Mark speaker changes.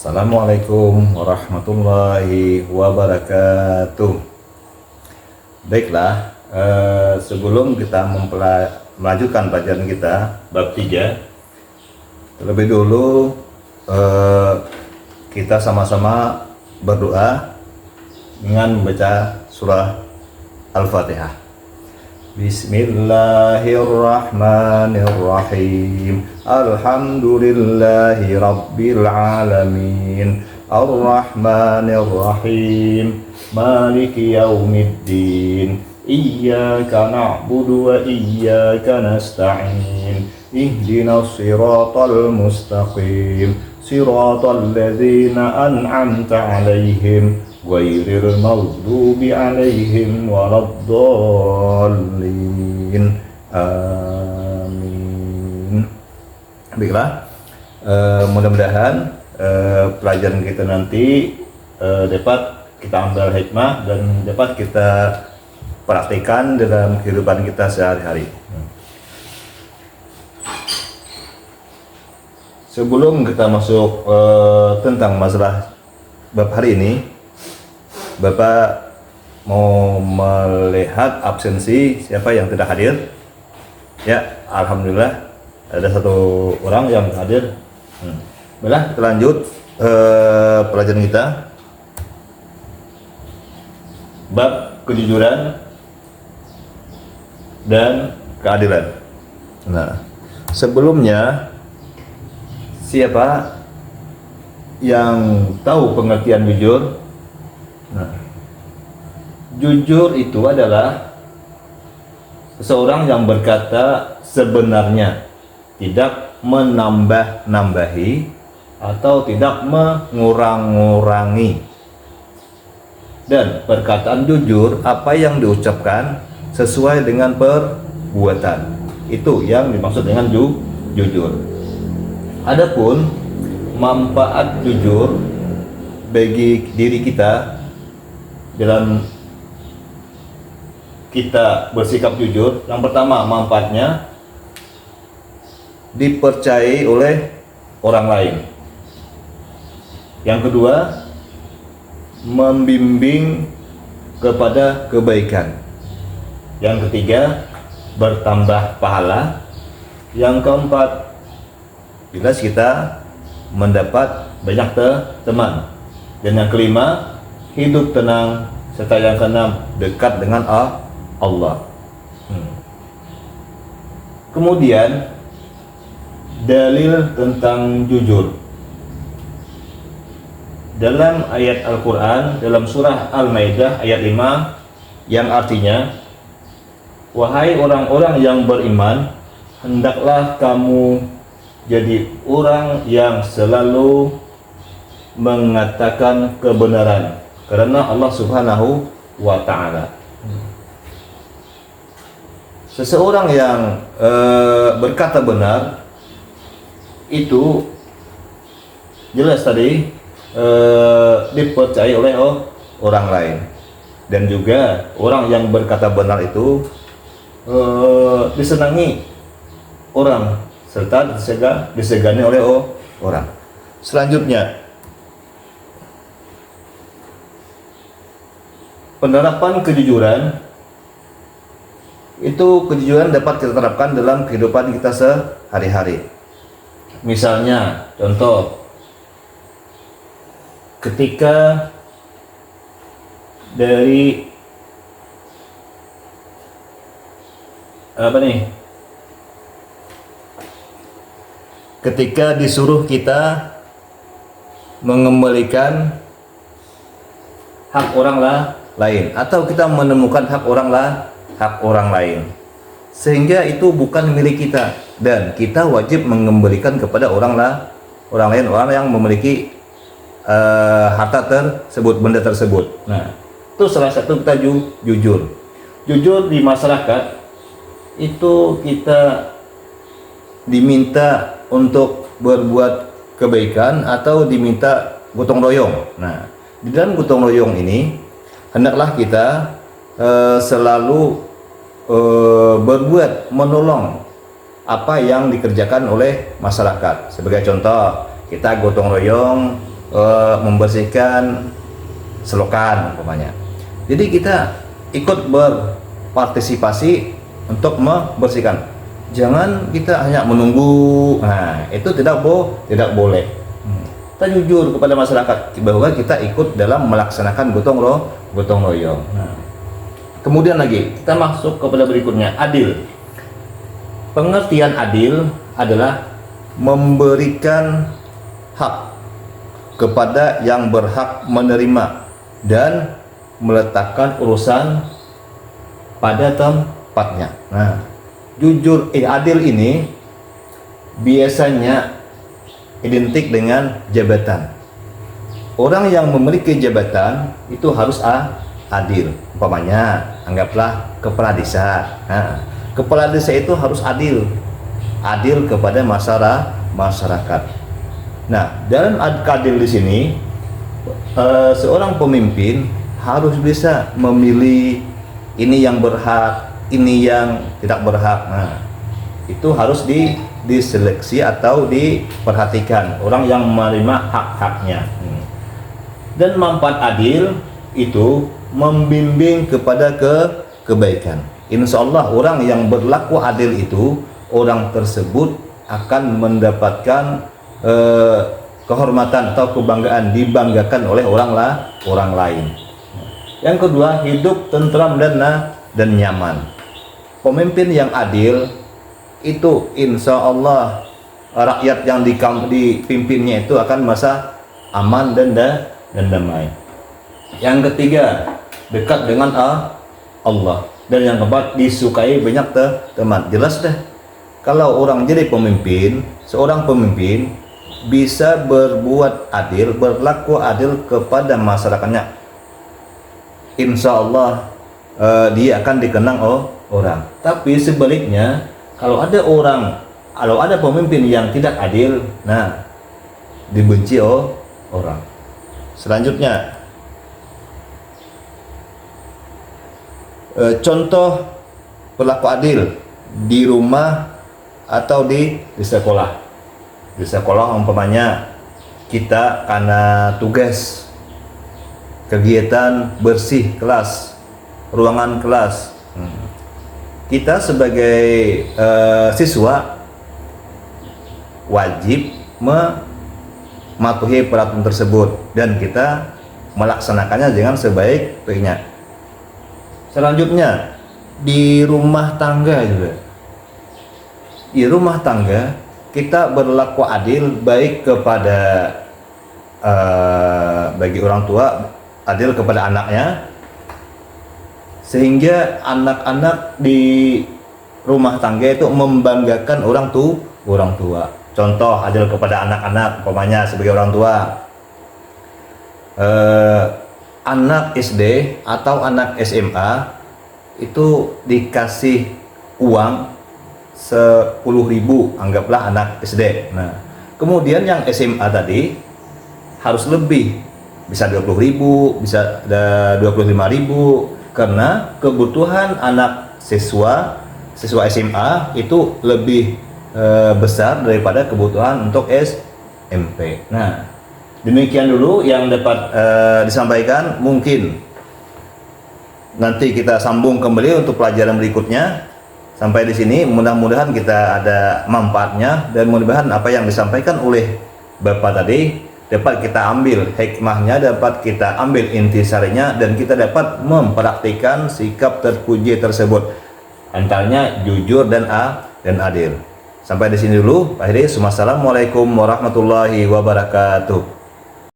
Speaker 1: Assalamualaikum warahmatullahi wabarakatuh. Baiklah, sebelum kita melanjutkan pelajaran kita bab 3, terlebih dulu kita sama-sama berdoa dengan membaca surah Al-Fatihah. Bismillahirrahmanirrahim. Alhamdulillahi rabbil alamin. Ar-Rahmanir-Rahim. Maliki yaumiddin. Iyyaka na'budu wa iyyaka nasta'in. Ihdinas siratal mustaqim. Siratal ladzina an'amta 'alaihim ghairil maghdubi 'alaihim waladdallin. Amin. Baiklah, mudah-mudahan pelajaran kita nanti dapat kita ambil hikmah dan dapat kita praktikkan dalam kehidupan kita sehari-hari. Sebelum kita masuk tentang masalah bab hari ini, Bapak mau melihat absensi siapa yang tidak hadir. Ya, alhamdulillah ada satu orang yang hadir. Baiklah, kita lanjut pelajaran kita. Bab kejujuran dan keadilan. Nah, sebelumnya siapa yang tahu pengertian jujur? Nah, jujur itu adalah seseorang yang berkata sebenarnya, tidak menambah-nambahi atau tidak mengurang-ngurangi. Dan perkataan jujur, apa yang diucapkan sesuai dengan perbuatan, itu yang dimaksud dengan jujur. Adapun manfaat jujur bagi diri kita dalam kita bersikap jujur, yang pertama manfaatnya dipercayai oleh orang lain. Yang kedua, membimbing kepada kebaikan. Yang ketiga, bertambah pahala. Yang keempat, jelas kita mendapat banyak teman. Dan yang kelima, hidup tenang. Serta yang keenam, dekat dengan Allah. Kemudian dalil tentang jujur dalam ayat Al-Quran, dalam surah Al-Maidah ayat 5, yang artinya, wahai orang-orang yang beriman, hendaklah kamu jadi orang yang selalu mengatakan kebenaran karena Allah Subhanahu wa Ta'ala. Seseorang yang berkata benar itu jelas tadi dipercayai oleh orang lain, dan juga orang yang berkata benar itu disenangi orang serta disegani oleh orang. Selanjutnya, penerapan kejujuran itu, kejujuran dapat kita terapkan dalam kehidupan kita sehari-hari. Misalnya, contoh, ketika dari ketika disuruh kita mengembalikan hak orang lain, atau kita menemukan hak orang lain sehingga itu bukan milik kita, dan kita wajib mengembalikan kepada orang lain, orang yang memiliki harta tersebut, benda tersebut. Nah, itu salah satu kita jujur di masyarakat. Itu kita diminta untuk berbuat kebaikan atau diminta gotong royong. Nah, di dalam gotong royong ini hendaklah kita selalu berbuat menolong apa yang dikerjakan oleh masyarakat. Sebagai contoh, kita gotong royong membersihkan selokan umpamanya. Jadi kita ikut berpartisipasi untuk membersihkan. Jangan kita hanya menunggu. Nah, itu tidak boleh. Kita jujur kepada masyarakat bahwa kita ikut dalam melaksanakan gotong royong. Nah, kemudian lagi kita masuk kepada berikutnya, adil. Pengertian adil adalah memberikan hak kepada yang berhak menerima dan meletakkan urusan pada tempatnya. Nah, adil ini biasanya identik dengan jabatan. Orang yang memiliki jabatan itu harus adil. Umpamanya, anggaplah kepala desa. Nah, kepala desa itu harus adil kepada masyarakat. Nah, dalam adil di sini seorang pemimpin harus bisa memilih ini yang berhak, ini yang tidak berhak. Nah, itu harus diseleksi atau diperhatikan orang yang menerima hak-haknya. Dan manfaat adil itu membimbing kepada kebaikan. Insya Allah orang yang berlaku adil itu, orang tersebut akan mendapatkan kehormatan atau kebanggaan, dibanggakan oleh orang lain. Yang kedua, hidup tentram dan nyaman. Pemimpin yang adil itu insya Allah rakyat yang dipimpinnya itu akan merasa aman dan damai. Yang ketiga, dekat dengan Allah. Dan yang keempat, disukai banyak teman. Jelas deh, kalau orang jadi pemimpin, seorang pemimpin bisa berbuat adil, berlaku adil kepada masyarakatnya, insya Allah dia akan dikenang orang. Tapi sebaliknya, kalau ada pemimpin yang tidak adil, nah dibenci orang. Selanjutnya, contoh berlaku adil di rumah atau di sekolah. Di sekolah umpamanya kita karena tugas kegiatan bersih kelas, ruangan kelas, kita sebagai siswa wajib mematuhi peraturan tersebut dan kita melaksanakannya dengan sebaik-baiknya. Selanjutnya, di rumah tangga juga. Di rumah tangga kita berlaku adil baik kepada bagi orang tua, adil kepada anaknya, sehingga anak-anak di rumah tangga itu membanggakan orang tua. Contoh adil kepada anak-anak, umpamanya sebagai orang tua, anak SD atau anak SMA itu dikasih uang 10.000, anggaplah anak SD. Nah, kemudian yang SMA tadi harus lebih, bisa 20.000, bisa 25.000, karena kebutuhan anak siswa SMA itu lebih besar daripada kebutuhan untuk SMP. Nah, demikian dulu yang dapat disampaikan. Mungkin nanti kita sambung kembali untuk pelajaran berikutnya. Sampai di sini, mudah-mudahan kita ada manfaatnya dan mudah-mudahan apa yang disampaikan oleh Bapak tadi dapat kita ambil hikmahnya, dapat kita ambil intisarinya, dan kita dapat mempraktikkan sikap terpuji tersebut, antaranya jujur dan adil. Sampai di sini dulu. Akhirnya, Assalamualaikum warahmatullahi wabarakatuh.